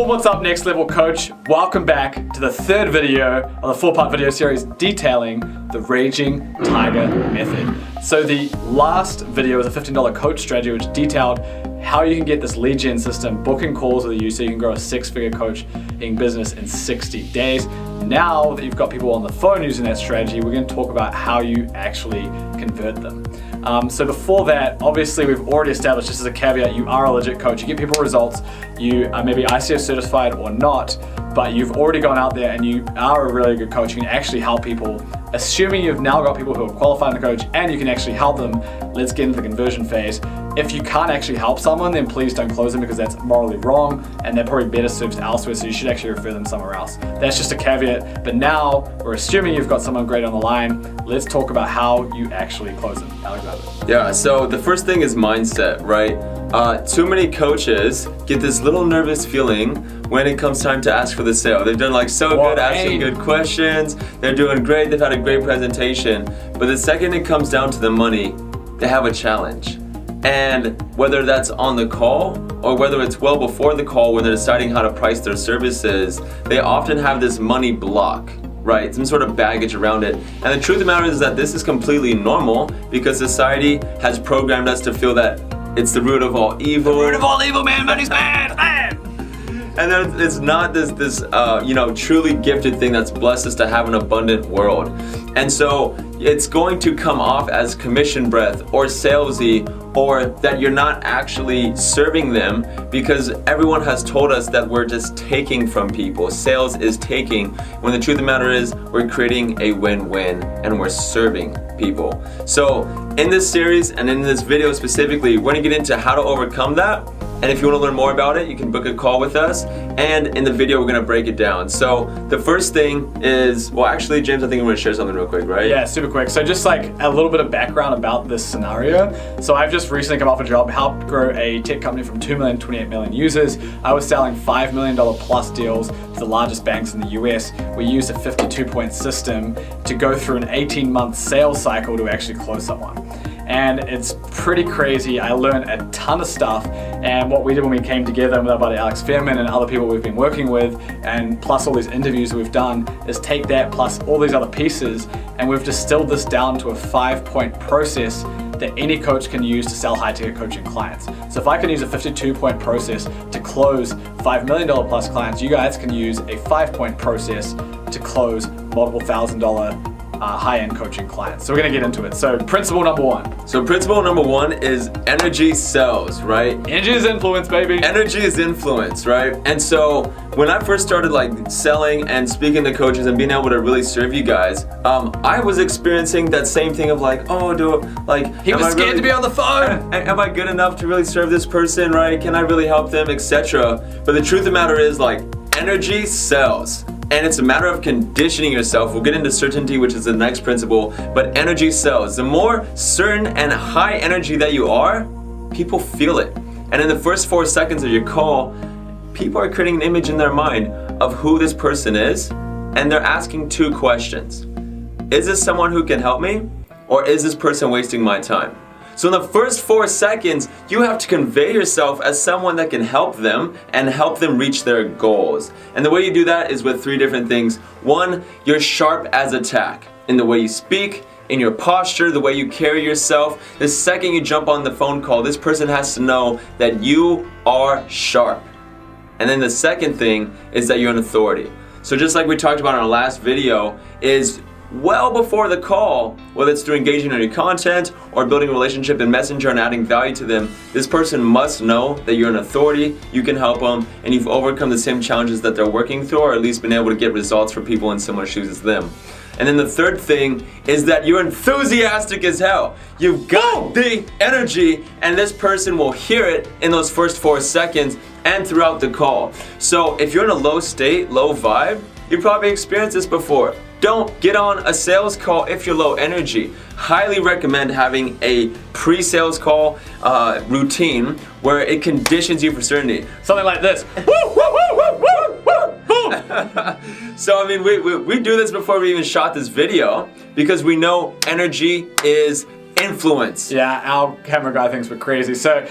What's up, Next Level Coach? Welcome back to the third video of the 4-part video series detailing the Raging Tiger Method. So the last video was a $15 coach strategy which detailed how you can get this lead gen system booking calls with you so you can grow a 6-figure coaching business in 60 days. Now that you've got people on the phone using that strategy, we're going to talk about how you actually convert them. So before that, obviously we've already established, just as a caveat, you are a legit coach. You get people results. You are maybe ICF certified or not, but you've already gone out there and you are a really good coach. You can actually help people. Assuming you've now got people who are qualified to coach and you can actually help them, let's get into the conversion phase. If you can't actually help someone, then please don't close them because that's morally wrong and they're probably better served elsewhere, so you should actually refer them somewhere else. That's just a caveat, but now we're assuming you've got someone great on the line. Let's talk about how you actually close them. Alexander. Yeah, so the first thing is mindset, right? Too many coaches get this little nervous feeling when it comes time to ask for the sale. They've done like so good, asking good questions, they're doing great, they've had a great presentation, but the second it comes down to the money, they have a challenge. And whether that's on the call or whether it's well before the call when they're deciding how to price their services, they often have this money block, right? Some sort of baggage around it. And the truth of the matter is that this is completely normal because society has programmed us to feel that it's the root of all evil. The root of all evil, man. Money's bad, bad. And then it's not this truly gifted thing that's blessed us to have an abundant world. And so it's going to come off as commission breath or salesy, or that you're not actually serving them because everyone has told us that we're just taking from people. Sales is taking, when the truth of the matter is we're creating a win-win and we're serving people. So in this series and in this video specifically, we're gonna get into how to overcome that. And if you want to learn more about it, you can book a call with us. And in the video, we're going to break it down. So the first thing is, well, actually, James, I think I'm going to share something real quick, right? Yeah, super quick. So just like a little bit of background about this scenario. So I've just recently come off a job, helped grow a tech company from 2 million to 28 million users. I was selling $5 million plus deals to the largest banks in the US. We used a 52-point system to go through an 18-month sales cycle to actually close someone. And it's pretty crazy. I learned a ton of stuff, and what we did when we came together with our buddy Alex Fairman and other people we've been working with, and plus all these interviews we've done, is take that plus all these other pieces, and we've distilled this down to a 5-point process that any coach can use to sell high-ticket coaching clients. So if I can use a 52-point process to close $5 million plus clients, you guys can use a 5-point process to close multiple $1,000 high-end coaching clients. So we're gonna get into it. So principle number one. So principle number one is energy sells, right? Energy is influence, baby. Energy is influence, right? And so when I first started like selling and speaking to coaches and being able to really serve you guys, I was experiencing that same thing of like, oh, he was scared to be on the phone. Am I good enough to really serve this person, right? Can I really help them, etc.? But the truth of the matter is like, energy sells. And it's a matter of conditioning yourself. We'll get into certainty, which is the next principle, but energy sells. The more certain and high energy that you are, people feel it. And in the first 4 seconds of your call, people are creating an image in their mind of who this person is, and they're asking 2 questions. Is this someone who can help me? Or is this person wasting my time? So in the first 4 seconds, you have to convey yourself as someone that can help them and help them reach their goals. And the way you do that is with 3 different things. 1, you're sharp as a tack in the way you speak, in your posture, the way you carry yourself. The second you jump on the phone call, this person has to know that you are sharp. And then the second thing is that you're an authority. So just like we talked about in our last video, is well before the call, whether it's through engaging in your content or building a relationship in Messenger and adding value to them, this person must know that you're an authority, you can help them, and you've overcome the same challenges that they're working through, or at least been able to get results for people in similar shoes as them. And then the third thing is that you're enthusiastic as hell. You've got the energy, and this person will hear it in those first 4 seconds and throughout the call. So if you're in a low state, low vibe, you probably experienced this before. Don't get on a sales call if you're low energy. Highly recommend having a pre-sales call routine where it conditions you for certainty. Something like this. So I mean, we do this before we even shot this video because we know energy is influence. Yeah, our camera guy thinks we're crazy. So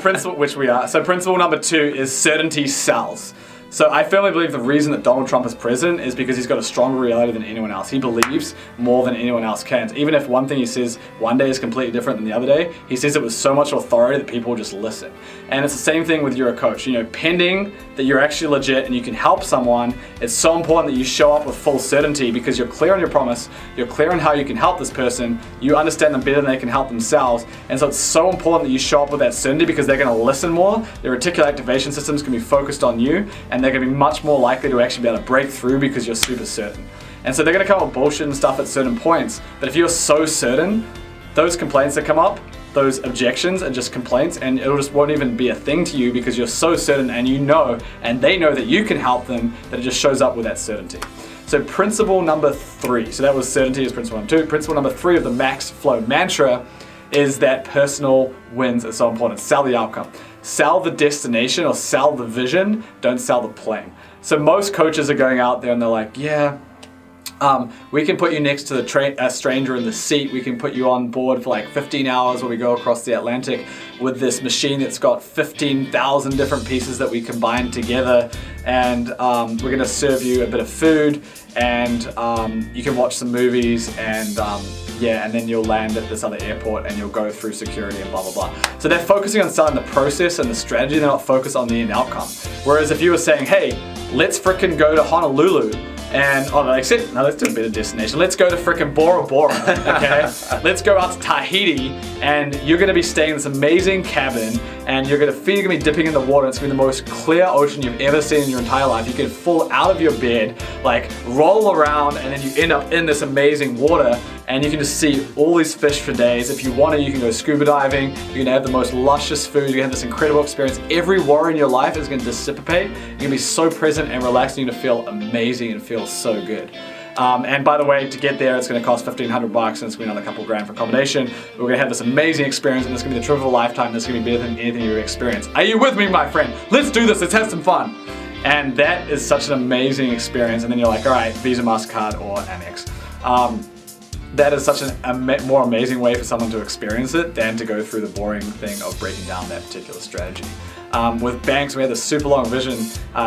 principle, which we are. So principle number 2 is certainty sells. So I firmly believe the reason that Donald Trump is president is because he's got a stronger reality than anyone else. He believes more than anyone else can. Even if one thing he says one day is completely different than the other day, he says it with so much authority that people just listen. And it's the same thing with you're a coach. You know, pending that you're actually legit and you can help someone, it's so important that you show up with full certainty because you're clear on your promise, you're clear on how you can help this person, you understand them better than they can help themselves. And so it's so important that you show up with that certainty because they're going to listen more, their reticular activation systems can be focused on you, and they're going to be much more likely to actually be able to break through because you're super certain. And so they're going to come up with bullshit and stuff at certain points, but if you're so certain, those complaints that come up, those objections are just complaints, and it just won't even be a thing to you because you're so certain and you know, and they know that you can help them, that it just shows up with that certainty. So principle number 3, so that was certainty is principle number 2. Principle number 3 of the Max Flow mantra is that personal wins are so important. Sell the outcome. Sell the destination or sell the vision, don't sell the plane. So most coaches are going out there and they're like, yeah, we can put you next to a stranger in the seat. We can put you on board for like 15 hours when we go across the Atlantic with this machine that's got 15,000 different pieces that we combine together. And we're gonna serve you a bit of food and you can watch some movies and and then you'll land at this other airport and you'll go through security and blah, blah, blah. So they're focusing on selling the process and the strategy, they're not focused on the end outcome. Whereas if you were saying, hey, let's frickin' go to Honolulu, and let's do a better destination. Let's go to frickin' Bora Bora, okay? Let's go out to Tahiti, and you're gonna be staying in this amazing cabin, and your feet are gonna be dipping in the water. It's gonna be the most clear ocean you've ever seen in your entire life. You can fall out of your bed, like roll around, and then you end up in this amazing water, and you can just see all these fish for days. If you want to, you can go scuba diving. You're gonna have the most luscious food. You're gonna have this incredible experience. Every worry in your life is gonna dissipate. You're gonna be so present and relaxed, and you're gonna feel amazing and feel so good. And by the way, to get there, it's gonna cost $1,500 and it's gonna be another couple grand for accommodation. We're gonna have this amazing experience, and it's gonna be the trip of a lifetime. This is gonna be better than anything you've experienced. Are you with me, my friend? Let's do this, let's have some fun. And that is such an amazing experience. And then you're like, all right, Visa, MasterCard, or Amex. That is such a more amazing way for someone to experience it than to go through the boring thing of breaking down that particular strategy. With banks, we had this super long vision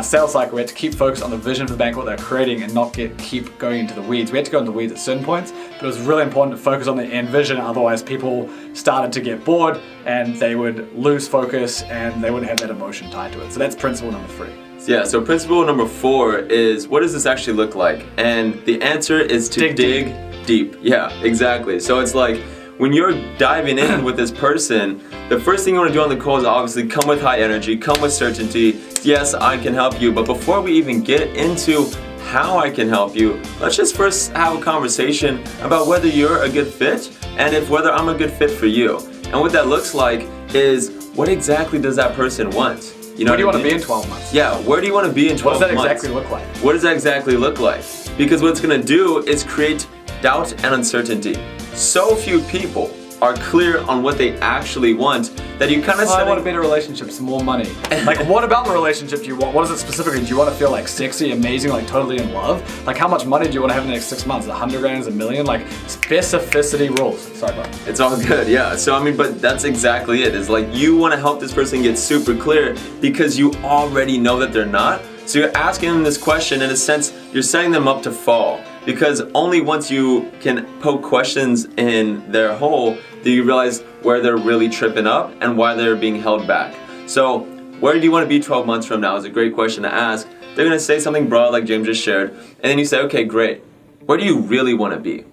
sales cycle. We had to keep focused on the vision for the bank, what they're creating, and not keep going into the weeds. We had to go into the weeds at certain points, but it was really important to focus on the end vision. Otherwise, people started to get bored and they would lose focus and they wouldn't have that emotion tied to it. So that's principle number 3. Yeah, so principle number 4 is, what does this actually look like? And the answer is to dig deep. Yeah, exactly. So it's like, when you're diving in with this person, the first thing you want to do on the call is obviously come with high energy, come with certainty. Yes, I can help you, but before we even get into how I can help you, let's just first have a conversation about whether you're a good fit and whether I'm a good fit for you. And what that looks like is, what exactly does that person want? You know, where do you want to be in 12 months? Yeah, where do you want to be in 12 months? What does that exactly look like? What does that exactly look like? Because what it's going to do is create doubt and uncertainty. So few people are clear on what they actually want that you kind of I want a better relationship, some more money. Like, what about the relationship do you want? What is it specifically? Do you want to feel like sexy, amazing, like totally in love? Like, how much money do you want to have in the next 6 months? 100 grand, $1 million? Like, specificity rules. Sorry, bud. It's all good, yeah. So, I mean, but that's exactly it. It's like, you want to help this person get super clear because you already know that they're not. So you're asking them this question, in a sense, you're setting them up to fall. Because only once you can poke questions in their hole do you realize where they're really tripping up and why they're being held back. So, where do you want to be 12 months from now is a great question to ask. They're going to say something broad like James just shared, and then you say, okay, great. Where do you really want to be?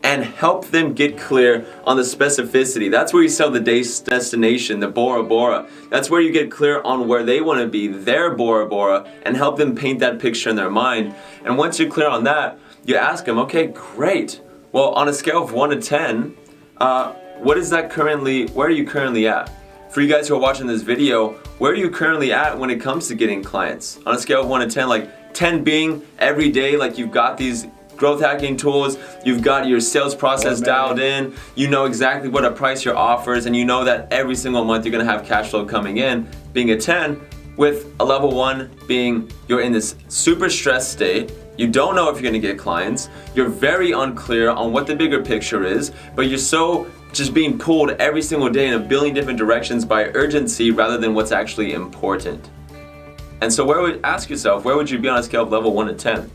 And help them get clear on the specificity. That's where you sell the destination, the Bora Bora. That's where you get clear on where they want to be, their Bora Bora, and help them paint that picture in their mind. And once you're clear on that, you ask them, okay, great. Well, on a scale of 1 to 10, where are you currently at? For you guys who are watching this video, where are you currently at when it comes to getting clients? On a scale of 1 to 10, like 10 being every day, like you've got these growth hacking tools, you've got your sales process dialed in, you know exactly what a price your offers, and you know that every single month you're gonna have cash flow coming in, being a 10, with a level 1 being you're in this super stressed state, you don't know if you're gonna get clients, you're very unclear on what the bigger picture is, but you're so just being pulled every single day in a billion different directions by urgency rather than what's actually important. And so ask yourself, where would you be on a scale of level 1 to 10?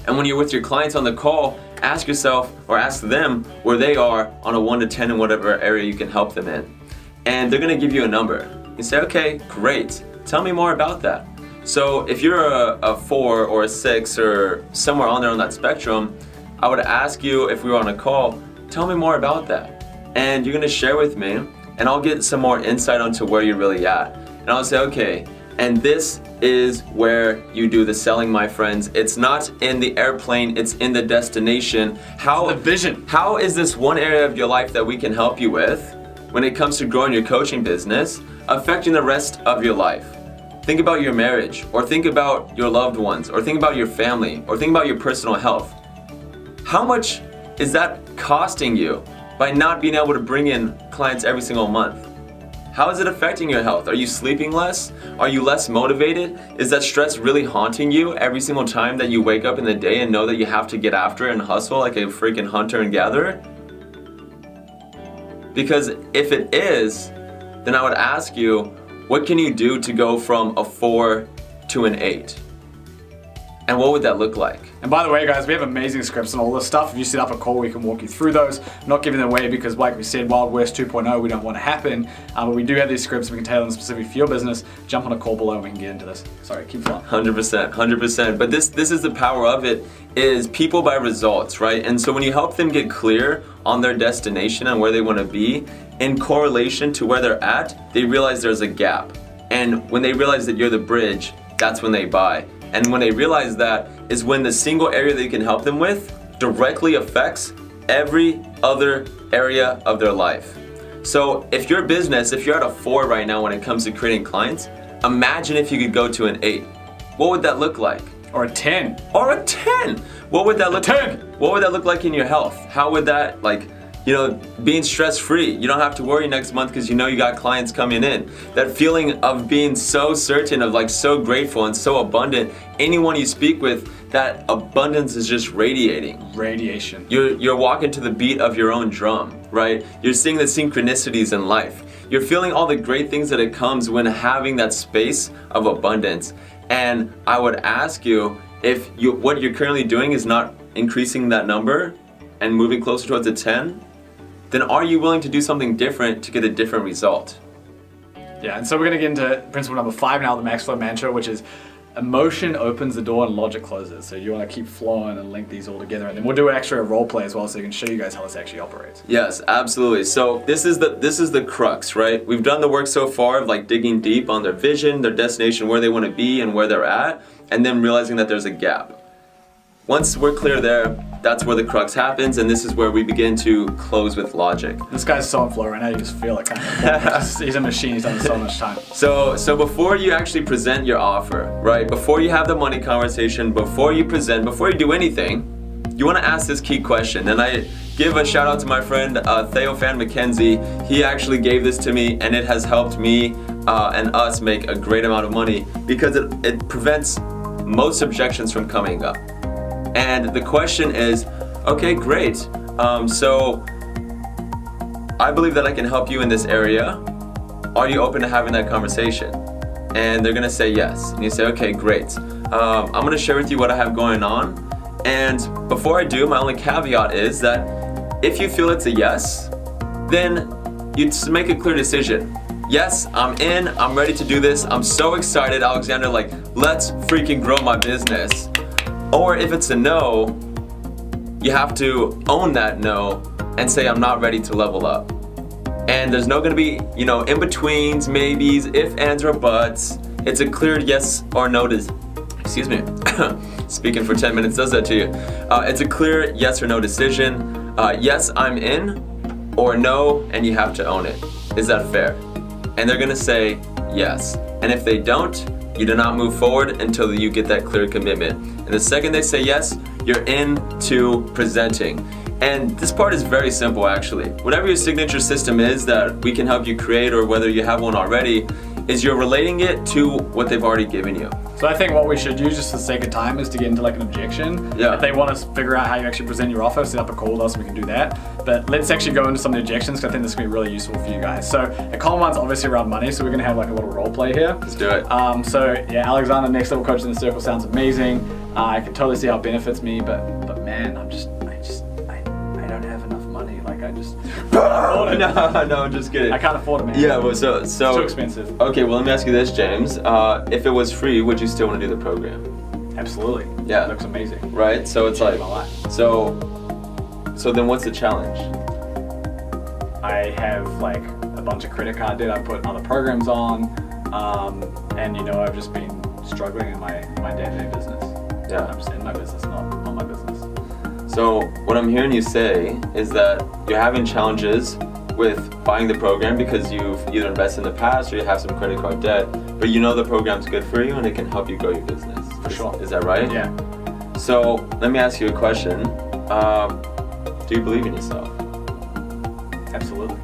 And when you're with your clients on the call, ask yourself or ask them where they are on a 1 to 10 in whatever area you can help them in. And they're gonna give you a number. You say, okay, great. Tell me more about that. So if you're a 4 or a 6 or somewhere on there on that spectrum, I would ask you if we were on a call, tell me more about that. And you're gonna share with me, and I'll get some more insight onto where you're really at. And I'll say, okay, and this is where you do the selling, my friends. It's not in the airplane, it's in the destination. The vision. How is this one area of your life that we can help you with when it comes to growing your coaching business, affecting the rest of your life? Think about your marriage, or think about your loved ones, or think about your family, or think about your personal health. How much is that costing you by not being able to bring in clients every single month? How is it affecting your health? Are you sleeping less? Are you less motivated? Is that stress really haunting you every single time that you wake up in the day and know that you have to get after it and hustle like a freaking hunter and gatherer? Because if it is, then I would ask you, what can you do to go from a 4 to an 8? And what would that look like? And by the way, guys, we have amazing scripts and all this stuff. If you set up a call, we can walk you through those. I'm not giving them away because, like we said, Wild West 2.0, we don't want to happen. But we do have these scripts. We can tailor them specifically for your business. Jump on a call below and we can get into this. Sorry, keep flowing. 100%. But this is the power of it, is people by results, right? And so when you help them get clear on their destination and where they want to be, in correlation to where they're at, they realize there's a gap. And when they realize that you're the bridge, that's when they buy. And when they realize that is when the single area they can help them with directly affects every other area of their life. So if your business, if you're at a 4 right now when it comes to creating clients, imagine if you could go to an 8. What would that look like? Or a 10. Or a 10. What would that look 10. like? What would that look like in your health? How would that, being stress-free. You don't have to worry next month because you know you got clients coming in. That feeling of being so certain, of so grateful and so abundant. Anyone you speak with, that abundance is just radiating. Radiation. You're walking to the beat of your own drum, right? You're seeing the synchronicities in life. You're feeling all the great things that it comes when having that space of abundance. And I would ask you, if what you're currently doing is not increasing that number and moving closer towards a 10, then are you willing to do something different to get a different result? Yeah, and so we're gonna get into principle number 5 now, the Max Flow mantra, which is emotion opens the door and logic closes. So you wanna keep flowing and link these all together, and then we'll do actually a role play as well so we can show you guys how this actually operates. Yes, absolutely. So this is the crux, right? We've done the work so far of digging deep on their vision, their destination, where they wanna be and where they're at, and then realizing that there's a gap. Once we're clear there, that's where the crux happens, and this is where we begin to close with logic. This guy's so in flow right now, you just feel it kind of. He's a machine, he's done this so much time. So before you actually present your offer, right? Before you have the money conversation, before you present, before you do anything, you want to ask this key question. And I give a shout out to my friend Theophan McKenzie. He actually gave this to me, and it has helped me and us make a great amount of money because it prevents most objections from coming up. And the question is, okay, great. So I believe that I can help you in this area. Are you open to having that conversation? And they're gonna say yes. And you say, okay, great. I'm gonna share with you what I have going on. And before I do, my only caveat is that if you feel it's a yes, then you make a clear decision. Yes, I'm in, I'm ready to do this. I'm so excited, Alexander, let's freaking grow my business. Or if it's a no, you have to own that no and say, I'm not ready to level up. And there's no gonna be, in-betweens, maybes, if, ands, or buts. It's a clear yes or no excuse me, speaking for 10 minutes does that to you. It's a clear yes or no decision. Yes, I'm in, or no, and you have to own it. Is that fair? And they're gonna say yes. And if they don't, you do not move forward until you get that clear commitment. And the second they say yes, you're into presenting. And this part is very simple actually. Whatever your signature system is that we can help you create, or whether you have one already, is you're relating it to what they've already given you. So I think what we should use, just for the sake of time, is to get into like an objection. Yeah. If they want to figure out how you actually present your offer, set up a call with us and we can do that. But let's actually go into some of the objections, because I think this is going to be really useful for you guys. So a common one's obviously around money, so we're going to have like a little role play here. Let's do it. So yeah, Alexander, next level coach in the circle, sounds amazing. I can totally see how it benefits me, but man, I don't have enough money. Like I just No, just kidding. I can't afford it, man. Yeah, well, so It's too expensive. Okay, well, let me ask you this, James. If it was free, would you still want to do the program? Absolutely. Yeah. It looks amazing. Right? So it's like, My life. so then what's the challenge? I have like a bunch of credit card debt I put other programs on, and you know I've just been struggling in my day-to-day business. Yeah. I'm just in my business, not my business. So what I'm hearing you say is that you're having challenges with buying the program because you've either invested in the past or you have some credit card debt, but you know the program's good for you and it can help you grow your business. For sure. Is that right? Yeah. So let me ask you a question. Do you believe in yourself? Absolutely.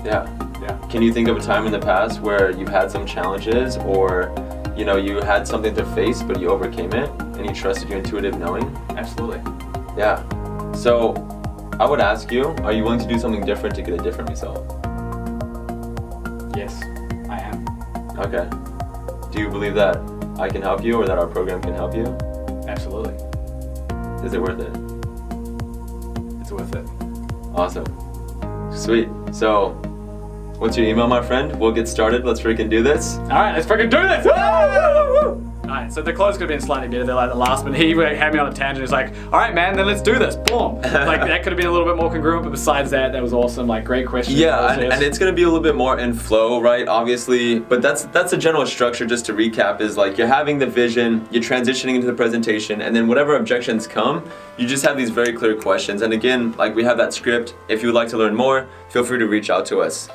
Yeah. Yeah. Can you think of a time in the past where you had some challenges or you had something to face but you overcame it and you trusted your intuitive knowing? Absolutely. Yeah. So I would ask you, are you willing to do something different to get a different result? Yes, I am. Okay. Do you believe that I can help you or that our program can help you? Absolutely. Is it worth it? It's worth it. Awesome. Sweet. So, what's your email, my friend? We'll get started. Let's freaking do this. All right, let's freaking do this. Woo! All right, so the close could have been slightly better. They're like the last, but he had me on a tangent. He's like, all right, man, then let's do this. Boom. Like that could have been a little bit more congruent, but besides that, that was awesome. Like great question. Yeah, and it's gonna be a little bit more in flow, right? Obviously, but that's a general structure. Just to recap, is like you're having the vision, you're transitioning into the presentation, and then whatever objections come, you just have these very clear questions. And again, like we have that script. If you would like to learn more, feel free to reach out to us.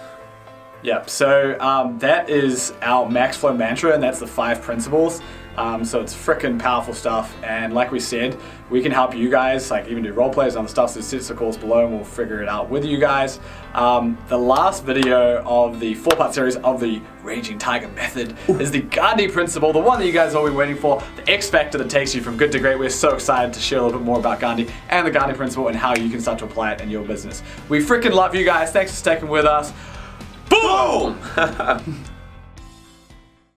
Yeah, so that is our Max Flow mantra, and that's the 5 principles. So it's frickin' powerful stuff, and like we said, we can help you guys, like even do role plays on the stuff, so sit the calls below and we'll figure it out with you guys. The last video of the 4-part series of the Raging Tiger Method is the Gandhi principle, the one that you guys have all been waiting for, the X factor that takes you from good to great. We're so excited to share a little bit more about Gandhi and the Gandhi principle and how you can start to apply it in your business. We frickin' love you guys. Thanks for sticking with us. Boom!